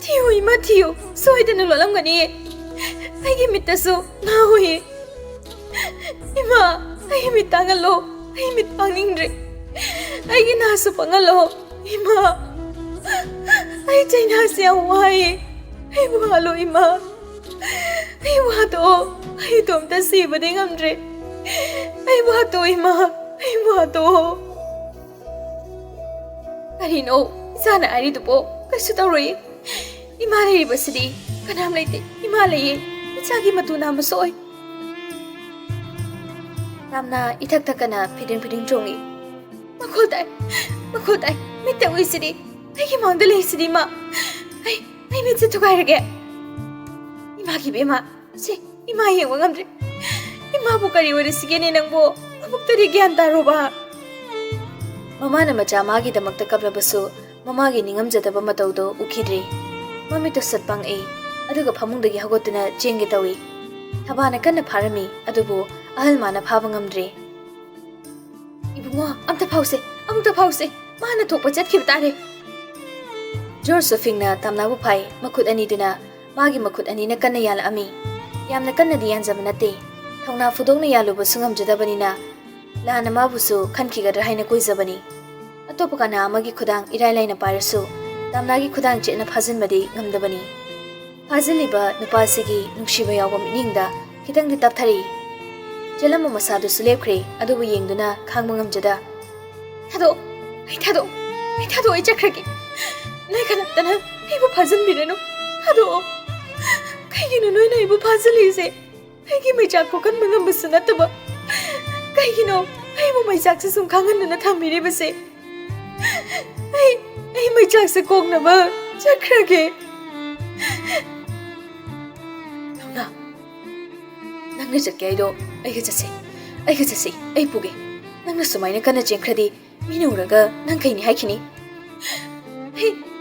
thiyo ima thiyo soidana lolamgani aigi mittasu nahui ima aigi mitangalo aigi mit pangingre aigi nasu pangalo ima ai China sia wai ai buhalo ima ai wato ai tomta sibade ngamdre ai wato ima ai wato Karino sana ari dupo kasu tawri ima lai basidi kanam laite ima lai ichagi matuna masoi namna ithak takana piding jongi makotai mitta wisidi ai mangda lai sidi ma ai mitse tugairage ima ki bema se ima yeng wangamdre ima bu kari wari sigene nangbo amuk tari gyan taroba mama na macha magi damakta kaplabasu mama gi ningamjadaba matawdo ukhidri mami to satpang e aduga phamungdagi hagotuna chenge tawi thabana kanna pharami adubu ahal mana phabangamdre ibungo amta phause mana thokpa chatkhib tare Josephine na tamnabu phai makut ani duna magi makut ani na kanna yala ami yamna kanna diyan zamanate thongna fudong na yaluba sungam jadabani na lana mabusu khankiga rahaina koizabani atopa kana amagi khudang irailai na parasu tamnagi khudang chena phajinbadi ngamdabani phajiliba nupasigi nungshiba yawam iningda kitang ditap thari jelama masadu sulepkhre adubu yengduna khangmangam jada thado ai chakragi nai kanatana ibu phajinbirenu thado kaigino noi nai ibu phajilise kaigi maichak ko kan mangam basanataba kaigino ai mo maichak se sum khangan na thamire base ai maichak se kongna ba chakrage nangna chatke aido ai ga chase ai puge nangna sumaina kana jengkhradi mina uraga nang kaini haikini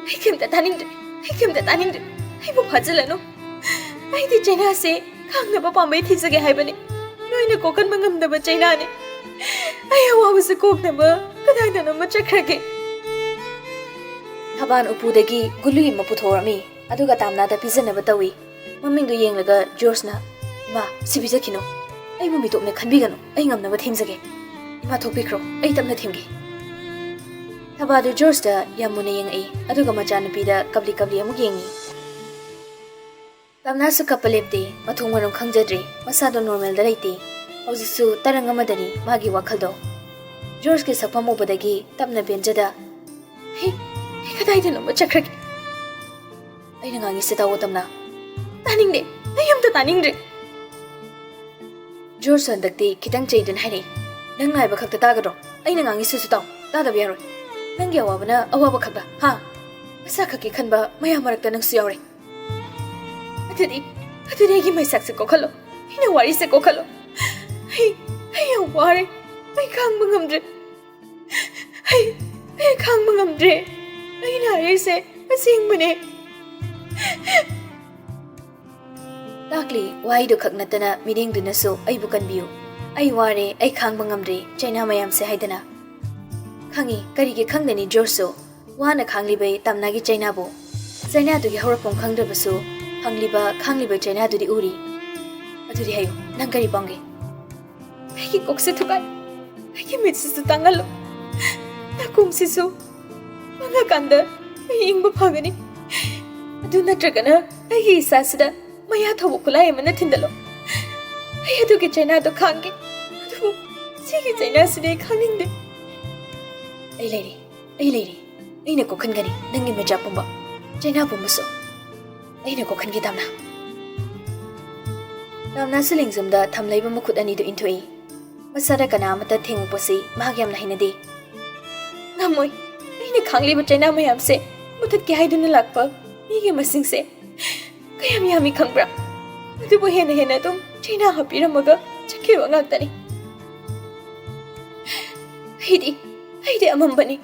ꯑꯩ ꯀꯩꯝꯇ ꯇꯥꯅꯤꯡꯗ꯭ꯔꯦ ꯑꯩ ꯀꯩꯝꯇ ꯇꯥꯅꯤꯡꯗ꯭ꯔꯦ ꯑꯩꯕꯨ ꯐꯥꯖꯤꯜꯂꯅꯨ ꯑꯩꯗꯤ ꯆꯩꯅꯥꯁꯦ ꯈꯥꯡꯅꯕ ꯄꯥꯝꯕꯩ ꯊꯤꯖꯒꯦ ꯍꯥꯏꯕꯅꯤ ꯅꯣꯏꯅ ꯀꯣꯛꯍꯟꯕ ꯉꯝꯗꯕ ꯆꯩꯅꯥꯅꯤ ꯑꯩ ꯑꯋꯥꯕꯁꯦ ꯀꯣꯛꯅꯕ ꯀꯗꯥꯏꯗꯅꯣꯃ ꯆꯠꯈ꯭ꯔꯒꯦ ꯊꯕꯥꯟ ꯎꯄꯨꯗꯒꯤ ꯒꯨꯂꯤ ꯑꯃ ꯄꯨꯊꯣꯛꯔꯝꯃꯤ ꯑꯗꯨꯒ ꯇꯥꯝꯅꯥꯗ ꯄꯤꯖꯅꯕ ꯇꯧꯏ ꯃꯃꯤꯡꯗꯨ ꯌꯦꯡꯂꯒ ꯖꯣꯔꯖꯅ ꯏꯃꯥ ꯁꯤ ꯄꯤꯖꯈꯤꯅꯨ ꯑꯩꯕꯨ ꯃꯤꯇꯣꯞꯅ ꯈꯟꯕꯤꯒꯅꯨ ꯑꯩ ꯉꯝꯅꯕ ꯊꯦꯝꯖꯒꯦ ꯏꯃꯥ ꯊꯣꯛꯄꯤꯈ꯭ꯔꯣ ꯑꯩ ꯇꯞꯅ ꯊꯦꯝꯒꯦ ꯊꯕꯥꯗꯨ ꯖꯣꯔꯖꯇ ꯌꯥꯝ ꯃꯨꯟꯅ ꯌꯦꯡꯉꯛꯏ ꯑꯗꯨꯒ ꯃꯆꯥꯅꯨꯄꯤꯗ ꯀꯞꯂꯤ ꯀꯞꯂꯤ ꯑꯃꯨꯛ ꯌꯦꯡꯉꯤ ꯇꯝꯅꯥꯁꯨ ꯀꯞꯄ ꯂꯦꯞꯇꯦ ꯃꯊꯣꯡ ꯃꯔꯝ ꯈꯪꯖꯗ꯭ꯔꯤ ꯃꯁꯥꯗꯣ ꯅꯣꯔꯃꯦꯜꯗ ꯂꯩꯇꯦ ꯍꯧꯖꯤꯛꯁꯨ ꯇꯔꯪ ꯑꯃꯗꯅꯤ ꯃꯥꯒꯤ ꯋꯥꯈꯜꯗꯣ ꯖꯣꯔꯖꯀꯤ ꯁꯛꯐꯝ ꯎꯕꯗꯒꯤ ꯇꯞꯅ ꯕꯦꯟꯖꯗ ꯑꯩ ꯀꯗꯥꯏꯗꯅꯣꯃ ꯆꯠꯈ꯭ꯔꯒꯦ ꯑꯩꯅ ꯉꯥꯡꯉꯤꯁꯦ ꯇꯥꯎꯑꯣ ꯇꯝꯅꯥ ꯇꯥꯅꯤꯡꯗꯦ ꯑꯩ ꯑꯝꯇ ꯇꯥꯅꯤꯡꯗ꯭ꯔꯦ ꯖꯣꯔꯖ ꯍꯟꯗꯛꯇꯤ ꯈꯤꯇꯪ ꯆꯩꯗꯨꯅ ꯍꯥꯏꯔꯛꯏ ꯅꯪ ꯉꯥꯏꯕ ꯈꯛꯇ ꯇꯥꯒꯗ꯭ꯔꯣ ꯑꯩꯅ ꯉꯥꯡꯉꯤꯁꯤꯁꯨ ꯇꯥꯎ ꯇꯥꯗꯕ ꯌꯥꯔꯣꯏ ꯅꯪꯒꯤ ꯑꯋꯥꯕꯅ ꯑꯋꯥꯕ ꯈꯛꯂ ꯍꯥ ꯃꯁꯥ ꯈꯛꯀꯤ ꯈꯟꯕ ꯃꯌꯥꯝ ꯃꯔꯛꯇ ꯅꯪꯁꯨ ꯌꯥꯎꯔꯦ ꯑꯗꯨꯗꯤ ꯑꯩꯒꯤ ꯃꯩꯁꯥꯛꯁꯦ ꯀꯣꯛꯈꯠꯂꯣ ꯑꯩꯅ ꯋꯥꯔꯤꯁꯦ ꯀꯣꯛꯈꯠꯂꯣ ꯑꯩ ꯌꯥꯝ ꯋꯥꯔꯦ ꯑꯩ ꯈꯥꯡꯕ ꯉꯝꯗ꯭ꯔꯦ ꯑꯩ ꯈꯥꯡꯕ ꯉꯝꯗ꯭ꯔꯦ ꯑꯩꯅ ꯍꯥꯏꯔꯤꯁꯦ ꯑꯁꯦꯡꯕꯅꯦ ꯇꯥꯛꯂꯤ ꯋꯥꯍꯩꯗꯨ ꯈꯛ ꯅꯠꯇꯅ ꯃꯤꯠꯌꯦꯡꯗꯨꯅꯁꯨ ꯑꯩꯕꯨ ꯀꯟꯕꯤꯌꯨ ꯑꯩ ꯋꯥꯔꯦ ꯑꯩ ꯈꯥꯡꯕ ꯉꯝꯗ꯭ꯔꯦ ꯆꯩꯅꯥ ꯃꯌꯥꯝꯁꯦ ꯍꯥꯏꯗꯅ ꯈꯪꯉꯤ ꯀꯔꯤꯒꯤ ꯈꯪꯗꯅꯤ ꯖꯣꯔꯖꯁꯨ ꯋꯥꯅ ꯈꯥꯡꯂꯤꯕꯩ ꯇꯝꯅꯥꯒꯤ ꯆꯩꯅꯥꯕꯨ ꯆꯩꯅꯥꯗꯨꯒꯤ ꯍꯧꯔꯛꯐꯝ ꯈꯪꯗ꯭ꯔꯕꯁꯨ ꯐꯪꯂꯤꯕ ꯈꯥꯡꯂꯤꯕ ꯆꯩꯅꯥꯗꯨꯗꯤ ꯎꯔꯤ ꯑꯗꯨꯗꯤ ꯍꯥꯏꯌꯨ ꯅꯪ ꯀꯔꯤ ꯄꯥꯝꯒꯦ ꯑꯩꯒꯤ ꯀꯣꯛꯁꯦ ꯊꯨꯒꯥꯏ ꯑꯩꯒꯤ ꯃꯤꯠꯁꯤꯁꯨ ꯇꯥꯡꯍꯜꯂꯨ ꯅꯥꯀꯣꯡꯁꯤꯁꯨ ꯃꯪꯉꯀꯥꯟꯗ ꯑꯩ ꯏꯪꯕ ꯐꯒꯅꯤ ꯑꯗꯨ ꯅꯠꯇ꯭ꯔꯒꯅ ꯑꯩꯒꯤ ꯏꯁꯥꯁꯤꯗ ꯃꯌꯥ ꯊꯧꯕ ꯈꯨꯠꯂꯥꯏ ꯑꯃꯅ ꯊꯤꯟꯗꯜꯂꯣ ꯑꯩ ꯑꯗꯨꯒꯤ ꯆꯩꯅꯥꯗꯣ ꯈꯥꯡꯒꯦ ꯑꯗꯨꯕꯨ ꯁꯤꯒꯤ ꯆꯩꯅꯥꯁꯤꯗꯤ ꯑꯩ ꯈꯥꯡꯅꯤꯡꯗꯦ ꯑꯩ ꯂꯩꯔꯤ ꯑꯩꯅ ꯀꯣꯛꯍꯟꯒꯅꯤ ꯅꯪꯒꯤ ꯃꯩꯆꯥꯛ ꯄꯨꯝꯕ ꯆꯩꯅꯥ ꯄꯨꯝꯕꯁꯨ ꯑꯩꯅ ꯀꯣꯛꯍꯟꯒꯦ ꯇꯝꯅꯥꯁꯨ ꯂꯦꯡꯖꯨꯝꯗ ꯊꯝ ꯂꯩꯕ ꯃꯈꯨꯠ ꯑꯅꯤꯗꯨ ꯏꯟꯊꯣꯛꯏ ꯃꯁꯥꯗ ꯀꯅꯥ ꯑꯃꯠꯇ ꯊꯦꯡꯉꯛꯄꯁꯤ ꯃꯍꯥꯛ ꯌꯥꯝꯅ ꯍꯩꯅꯗꯦ ꯉꯝꯃꯣꯏ ꯑꯩꯅ ꯈꯥꯡꯂꯤꯕ ꯆꯩꯅꯥ ꯃꯌꯥꯝꯁꯦ ꯃꯨꯊꯠꯀꯦ ꯍꯥꯏꯗꯨꯅ ꯂꯥꯛꯄ ꯃꯤꯒꯤ ꯃꯁꯤꯡꯁꯦ ꯀꯌꯥꯝ ꯌꯥꯝꯃꯤ ꯈꯪꯕ꯭ꯔꯥ ꯑꯗꯨꯕꯨ ꯍꯦꯟꯅ ꯑꯗꯨꯝ ꯆꯩꯅꯥ ꯍꯥꯞꯄꯤꯔꯝꯃꯒ ꯆꯠꯈꯤꯕ ꯉꯥꯛꯇꯅꯤ ꯑꯩꯗꯤ ꯑꯃꯝꯕꯅꯤ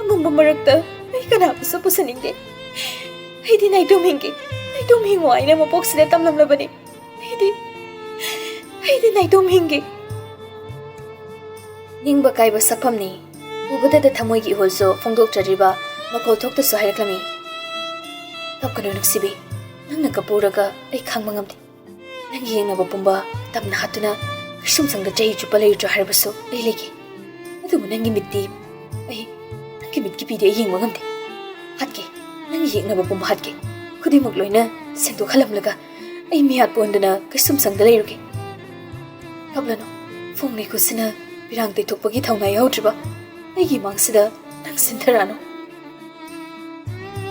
ꯑꯃꯝꯕ ꯃꯔꯛꯇ ꯑꯩ ꯀꯅꯥꯕꯨꯁꯨ ꯄꯨꯁꯟꯅꯤꯡꯗꯦ ꯑꯩꯗꯤ ꯅꯥꯏꯇꯣꯝ ꯍꯤꯡꯉꯣ ꯍꯥꯏꯅ ꯃꯄꯣꯛꯁꯤꯗ ꯇꯝꯂꯝꯂꯕꯅꯤ ꯑꯩꯗꯤ ꯅꯥꯏꯇꯣꯝ ꯍꯤꯡꯒꯦ ꯅꯤꯡꯕ ꯀꯥꯏꯕ ꯁꯛꯐꯝꯅꯤ ꯎꯕꯗꯗ ꯊꯃꯣꯏꯒꯤ ꯏꯍꯨꯜꯁꯨ ꯐꯣꯡꯗꯣꯛꯆꯔꯤꯕ ꯃꯈꯣꯜ ꯊꯣꯛꯇꯁꯨ ꯍꯥꯏꯔꯛꯂꯝꯃꯤ ꯀꯞꯀꯅꯨ ꯅꯨꯡꯁꯤꯕꯤ ꯅꯪꯅ ꯀꯞꯄꯨꯔꯒ ꯑꯩ ꯈꯥꯡꯕ ꯉꯝꯗꯦ ꯅꯪꯒꯤ ꯌꯦꯡꯅꯕ ꯄꯨꯝꯕ ꯇꯝꯅ ꯍꯥꯠꯇꯨꯅ ꯀꯩꯁꯨꯝꯁꯪꯗ ꯆꯍꯤ ꯆꯨꯞꯄ ꯂꯩꯔꯨꯆꯣ ꯍꯥꯏꯔꯕꯁꯨ ꯑꯩ ꯂꯩꯒꯦ ꯑꯗꯨꯕꯨ ꯅꯪꯒꯤ ꯃꯤꯠꯇꯤ ꯅꯪꯒꯤ ꯃꯤꯠꯀꯤ ꯄꯤꯗꯤ ꯑꯩ ꯌꯦꯡꯕ ꯉꯝꯗꯦ ꯍꯥꯠꯀꯦ ꯅꯪꯒꯤ ꯌꯦꯡꯅꯕ ꯄꯨꯝꯕ ꯍꯥꯠꯀꯦ ꯈꯨꯗꯤꯡꯃꯛ ꯂꯣꯏꯅ ꯁꯦꯡꯗꯣꯛꯍꯜꯂꯝꯂꯒ ꯑꯩ ꯃꯤꯌꯥꯠ ꯄꯣꯟꯗꯨꯅ ꯀꯩꯁꯨꯝꯁꯪꯗ ꯂꯩꯔꯨꯒꯦ ꯀꯞꯂꯅꯨ ꯐꯣꯡ ꯂꯩꯈꯨꯠꯁꯤꯅ ꯄꯤꯔꯥꯡ ꯇꯩꯊꯣꯛꯄꯒꯤ ꯊꯧꯅꯥ ꯌꯥꯎꯗ꯭ꯔꯤꯕ ꯑꯩꯒꯤ ꯃꯥꯡꯁꯤꯗ ꯅꯪ ꯁꯤꯟꯊꯔꯛꯑꯅꯨ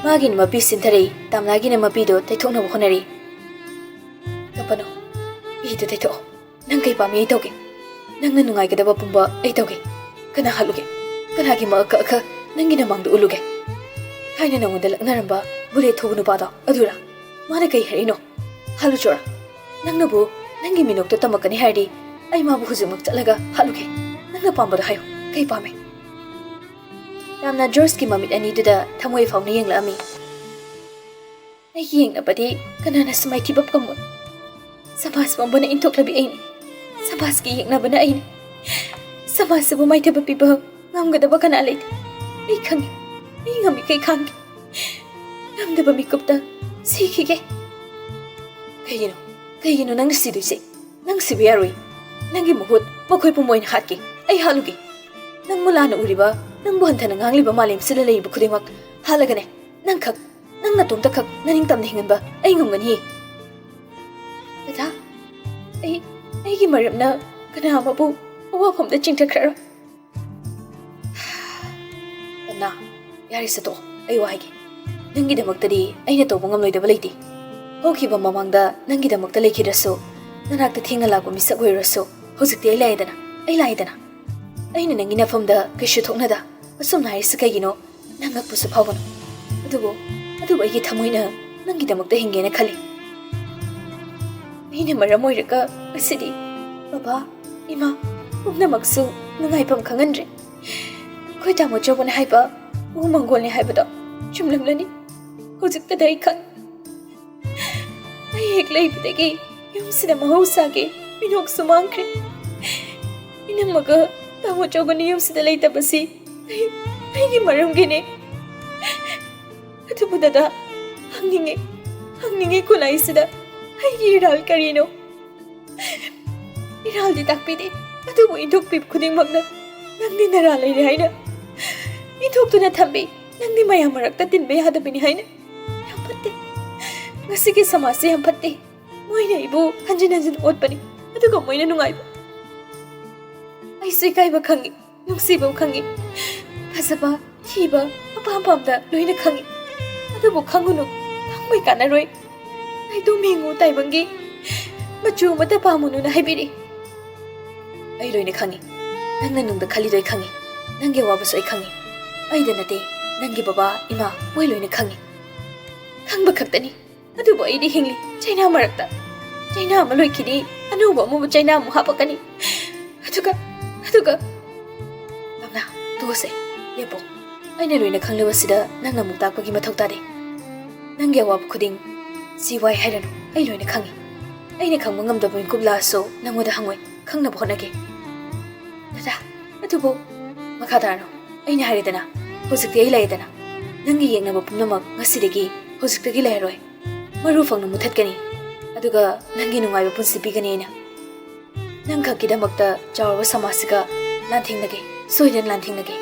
ꯃꯥꯒꯤꯅ ꯃꯄꯤ ꯁꯤꯟꯊꯔꯛꯏ ꯇꯝꯅꯥꯒꯤꯅ ꯃꯄꯤꯗꯣ ꯇꯩꯊꯣꯛꯅꯕ ꯍꯣꯠꯅꯔꯤ ꯀꯞꯄꯅꯨ ꯏꯗꯨ ꯇꯩꯊꯣꯛꯑꯣ ꯅꯪ ꯀꯩ ꯄꯥꯝꯃꯤ ꯑꯩ ꯇꯧꯒꯦ ꯅꯪꯅ ꯅꯨꯡꯉꯥꯏꯒꯗꯕ ꯄꯨꯝꯕ ꯑꯩ ꯇꯧꯒꯦ ꯀꯅꯥ ꯍꯥꯠꯂꯨꯒꯦ ꯀꯅꯥꯒꯤ ꯃꯑꯀ ꯅꯪꯒꯤ ꯅꯃꯥꯡꯗ ꯎꯠꯂꯨꯒꯦ ꯊꯥꯏꯅ ꯅꯉꯣꯟꯗ ꯂꯛꯅꯔꯝꯕ ꯕꯨꯂꯦꯠ ꯊꯧꯕ ꯅꯨꯄꯥꯗꯣ ꯑꯗꯨꯔꯥ ꯃꯥꯅ ꯀꯩ ꯍꯥꯏꯔꯤꯅꯣ ꯍꯥꯠꯂꯨꯆꯣꯔꯥ ꯅꯪꯅꯕꯨ ꯅꯪꯒꯤ ꯃꯤꯅꯣꯛꯇ ꯇꯝꯃꯛꯀꯅꯤ ꯍꯥꯏꯔꯗꯤ ꯑꯩ ꯃꯥꯕꯨ ꯍꯧꯖꯤꯛꯃꯛ ꯆꯠꯂꯒ ꯍꯥꯠꯂꯨꯒꯦ ꯅꯪꯅ ꯄꯥꯝꯕꯗꯣ ꯍꯥꯏꯌꯨ ꯀꯩ ꯄꯥꯝꯃꯦ ꯌꯥꯝꯅ ꯖꯣꯔꯖꯀꯤ ꯃꯃꯤꯠ ꯑꯅꯤꯗꯨꯗ ꯊꯃꯣꯏ ꯐꯥꯎꯅ ꯌꯦꯡꯂꯛꯑꯝꯃꯤ ꯑꯩꯒꯤ ꯌꯦꯡꯅꯕꯗꯤ ꯀꯅꯥꯅꯁꯨ ꯃꯥꯏꯊꯤꯕ ꯉꯝꯃꯣꯏ ꯁꯃꯥꯖ ꯄꯨꯝꯕꯅ ꯏꯟꯊꯣꯛꯂꯕꯤ ꯑꯩꯅꯤ ꯁꯃꯥꯖꯀꯤ ꯌꯦꯡꯅꯕꯅ ꯑꯩꯅꯤ ꯁꯃꯥꯖꯁꯤꯕꯨ ꯃꯥꯏꯊꯤꯕ ꯄꯤꯕ ꯉꯝꯒꯗꯕ ꯀꯅꯥ ꯂꯩꯇꯦ ꯑꯩ ꯈꯪꯉꯤ ꯑꯩ ꯉꯝꯃꯤꯈꯩ ꯈꯥꯡꯒꯦ ꯉꯝꯗꯕ ꯃꯤꯀꯨꯞꯇ ꯁꯤꯈꯤꯒꯦ ꯀꯩꯒꯤꯅꯣ ꯅꯪꯅ ꯁꯤꯗꯣꯏꯁꯦ ꯅꯪ ꯁꯤꯕ ꯌꯥꯔꯣꯏ ꯅꯪꯒꯤ ꯃꯍꯨꯠ ꯃꯈꯣꯏ ꯄꯨꯝꯕ ꯑꯣꯏꯅ ꯍꯥꯠꯀꯦ ꯑꯩ ꯍꯥꯠꯂꯨꯒꯦ ꯅꯪ ꯃꯨꯂꯥꯅ ꯎꯔꯤꯕ ꯅꯪꯕꯨ ꯍꯟꯊꯅ ꯉꯥꯡꯂꯤꯕ ꯃꯥꯂꯦꯝꯁꯤꯗ ꯂꯩꯔꯤꯕ ꯈꯨꯗꯤꯡꯃꯛ ꯍꯥꯠꯂꯒꯅꯦ ꯅꯪ ꯅꯇꯣꯝꯇ ꯈꯛ ꯅꯅꯤꯡꯇꯝꯅ ꯍꯤꯡꯍꯟꯕ ꯑꯩ ꯉꯝꯒꯅꯤ ꯗꯥꯗꯥ ꯑꯩꯒꯤ ꯃꯔꯝꯅ ꯀꯅꯥ ꯑꯃꯕꯨ ꯑꯋꯥꯐꯝꯗ ꯆꯤꯡꯊꯈ꯭ꯔꯔꯣꯏ ꯇꯝꯅꯥ ꯌꯥꯔꯦ ꯁꯠꯇꯣꯛꯑꯣ ꯑꯩ ꯋꯥꯍꯩꯒꯦ ꯅꯪꯒꯤꯗꯃꯛꯇꯗꯤ ꯑꯩꯅ ꯇꯧꯕ ꯉꯝꯂꯣꯏꯗꯕ ꯂꯩꯇꯦ ꯍꯧꯈꯤꯕ ꯃꯃꯥꯡꯗ ꯅꯪꯒꯤꯗꯃꯛꯇ ꯂꯩꯈꯤꯗ꯭ꯔꯁꯨ ꯅꯅꯥꯛꯇ ꯊꯦꯡꯅ ꯂꯥꯛꯄ ꯃꯤꯁꯛ ꯑꯣꯏꯔꯁꯨ ꯍꯧꯖꯤꯛꯇꯤ ꯑꯩ ꯂꯥꯛꯏꯗꯅ ꯑꯩꯅ ꯅꯪꯒꯤ ꯅꯐꯝꯗ ꯀꯩꯁꯨ ꯊꯣꯛꯅꯗ ꯑꯁꯨꯝꯅ ꯍꯥꯏꯔꯤꯁꯤ ꯀꯩꯒꯤꯅꯣ ꯅꯪ ꯉꯛꯄꯁꯨ ꯐꯥꯎꯒꯅꯨ ꯑꯗꯨꯕꯨ ꯑꯩꯒꯤ ꯊꯃꯣꯏꯅ ꯅꯪꯒꯤꯗꯃꯛꯇ ꯍꯤꯡꯒꯦꯅ ꯈꯜꯂꯤ ꯑꯩꯅ ꯃꯔꯝ ꯑꯣꯏꯔꯒ ꯉꯁꯤꯗꯤ ꯕꯕꯥ ꯏꯃꯥ ꯄꯨꯝꯅꯃꯛꯁꯨ ꯅꯨꯡꯉꯥꯏꯐꯝ ꯈꯪꯍꯟꯗ꯭ꯔꯦ ꯑꯩꯈꯣꯏ ꯇꯥꯃꯣ ꯆꯧꯕꯅ ꯍꯥꯏꯕ ꯎ ꯃꯪꯒꯣꯜꯅꯤ ꯍꯥꯏꯕꯗꯣ ꯆꯨꯝꯂꯝꯂꯅꯤ ꯍꯧꯖꯤꯛꯇꯗ ꯑꯩ ꯈꯪ ꯑꯩ ꯍꯦꯛ ꯂꯩꯕꯗꯒꯤ ꯌꯨꯝꯁꯤꯗ ꯃꯍꯧꯁꯥꯒꯤ ꯃꯤꯅꯣꯛꯁꯨ ꯃꯥꯡꯈ꯭ꯔꯦ ꯏꯅꯝꯃꯒ ꯇꯥꯃꯣ ꯆꯧꯒꯅ ꯌꯨꯝꯁꯤꯗ ꯂꯩꯇꯕꯁꯤ ꯑꯩꯒꯤ ꯃꯔꯝꯒꯤꯅꯦ ꯑꯗꯨꯕꯨ ꯗꯗꯥ ꯍꯪꯅꯤꯡꯉꯦ ꯈꯨꯟꯅꯥꯏꯁꯤꯗ ꯑꯩꯒꯤ ꯏꯔꯥꯜ ꯀꯔꯤꯅꯣ ꯏꯔꯥꯜꯗꯤ ꯇꯥꯛꯄꯤꯗꯦ ꯑꯗꯨꯕꯨ ꯏꯟꯊꯣꯛꯄꯤꯕ ꯈꯨꯗꯤꯡꯃꯛꯅ ꯅꯪꯗꯤ ꯅꯔꯥ ꯂꯩꯔꯦ ꯍꯥꯏꯅ ꯏꯟꯊꯣꯛꯇꯨꯅ ꯊꯝꯕꯤ ꯅꯪꯗꯤ ꯃꯌꯥꯝ ꯃꯔꯛꯇ ꯇꯤꯟꯕ ꯌꯥꯗꯕꯅꯤ ꯍꯥꯏꯅ ꯌꯥꯝ ꯐꯠꯇꯦ ꯉꯁꯤꯒꯤ ꯁꯃꯥꯖꯁꯦ ꯌꯥꯝ ꯐꯠꯇꯦ ꯃꯣꯏꯅ ꯑꯩꯕꯨ ꯍꯟꯖꯤꯟ ꯍꯟꯖꯤꯟ ꯑꯣꯠꯄꯅꯤ ꯑꯗꯨꯒ ꯃꯣꯏꯅ ꯅꯨꯡꯉꯥꯏꯕ ꯑꯩꯁꯨ ꯏꯀꯥꯏꯕ ꯈꯪꯉꯤ ꯅꯨꯡꯁꯤꯕ ꯈꯪꯉꯤ ꯐꯖꯕ ꯊꯤꯕ ꯑꯄꯥꯝ ꯄꯥꯝꯗ ꯂꯣꯏꯅ ꯈꯪꯉꯤ ꯑꯗꯨꯕꯨ ꯈꯪꯉꯨꯅꯨ ꯈꯪꯕꯩ ꯀꯥꯟꯅꯔꯣꯏ ꯑꯩꯗꯣ ꯃꯦꯡꯉꯨ ꯇꯥꯏꯕꯪꯒꯤ ꯃꯆꯨ ꯑꯃꯠꯇ ꯄꯥꯝꯃꯨꯅꯨꯅ ꯍꯥꯏꯕꯤꯔꯤ ꯑꯩ ꯂꯣꯏꯅ ꯈꯪꯉꯤ ꯅꯪꯅ ꯅꯨꯡꯗ ꯈꯜꯂꯤꯗꯣ ꯑꯩ ꯈꯪꯉꯤ ꯅꯪꯒꯤ ꯑꯋꯥꯕꯁꯨ ꯑꯩ ꯈꯪꯉꯤ ꯑꯩꯗ ꯅꯠꯇꯦ ꯅꯪꯒꯤ ꯕꯕꯥ ꯏꯃꯥ ꯃꯣꯏ ꯂꯣꯏꯅ ꯈꯪꯉꯤ ꯈꯪꯕ ꯈꯛꯇꯅꯤ ꯑꯗꯨꯕꯨ ꯑꯩꯗꯤ ꯍꯤꯡꯂꯤ ꯆꯩꯅꯥ ꯃꯔꯛꯇ ꯆꯩꯅꯥ ꯑꯃ ꯂꯣꯏꯈꯤꯅꯤ ꯑꯅꯧꯕ ꯑꯃꯨꯕ ꯆꯩꯅꯥ ꯑꯃꯨꯛ ꯍꯥꯞꯄꯛꯀꯅꯤ ꯑꯗꯨꯒ ꯕꯥꯕꯅꯥ ꯇꯣꯛꯑꯁꯦ ꯂꯦꯞꯄꯣ ꯑꯩꯅ ꯂꯣꯏꯅ ꯈꯪꯂꯕꯁꯤꯗ ꯅꯪꯅ ꯑꯃꯨꯛ ꯇꯥꯛꯄꯒꯤ ꯃꯊꯧ ꯇꯥꯗꯦ ꯅꯪꯒꯤ ꯑꯋꯥꯕ ꯈꯨꯗꯤꯡ ꯁꯤ ꯋꯥꯏ ꯍꯥꯏꯔꯅꯨ ꯑꯩ ꯂꯣꯏꯅ ꯈꯪꯉꯤ ꯑꯩꯅ ꯈꯪꯕ ꯉꯝꯗꯕ ꯃꯤꯀꯨꯞ ꯂꯥꯛꯑꯁꯨ ꯅꯪꯉꯣꯟꯗ ꯍꯪꯉꯣꯏ ꯈꯪꯅꯕ ꯍꯣꯠꯅꯒꯦ ꯗꯗꯥ ꯑꯗꯨꯕꯨ ꯃꯈꯥ ꯇꯥꯔꯅꯨ ꯑꯩꯅ ꯍꯥꯏꯔꯦꯗꯅ ꯍꯧꯖꯤꯛꯇꯤ ꯑꯩ ꯂꯩꯔꯦꯗꯅ ꯅꯪꯒꯤ ꯌꯦꯡꯅꯕ ꯄꯨꯝꯅꯃꯛ ꯉꯁꯤꯗꯒꯤ ꯍꯧꯖꯤꯛꯇꯒꯤ ꯂꯩꯔꯔꯣꯏ ꯃꯔꯨ ꯐꯪꯅ ꯃꯨꯊꯠꯀꯅꯤ ꯑꯗꯨꯒ ꯅꯪꯒꯤ ꯅꯨꯡꯉꯥꯏꯕ ꯄꯨꯟꯁꯤ ꯄꯤꯒꯅꯤ ꯑꯩꯅ ꯅꯪ ꯈꯛꯀꯤꯗꯃꯛꯇ ꯆꯥꯎꯔꯕ ꯁꯃꯥꯖꯁꯤꯒ ꯂꯥꯟꯊꯦꯡꯅꯒꯦ ꯁꯣꯏꯗꯅ ꯂꯥꯟꯊꯦꯡꯅꯒꯦ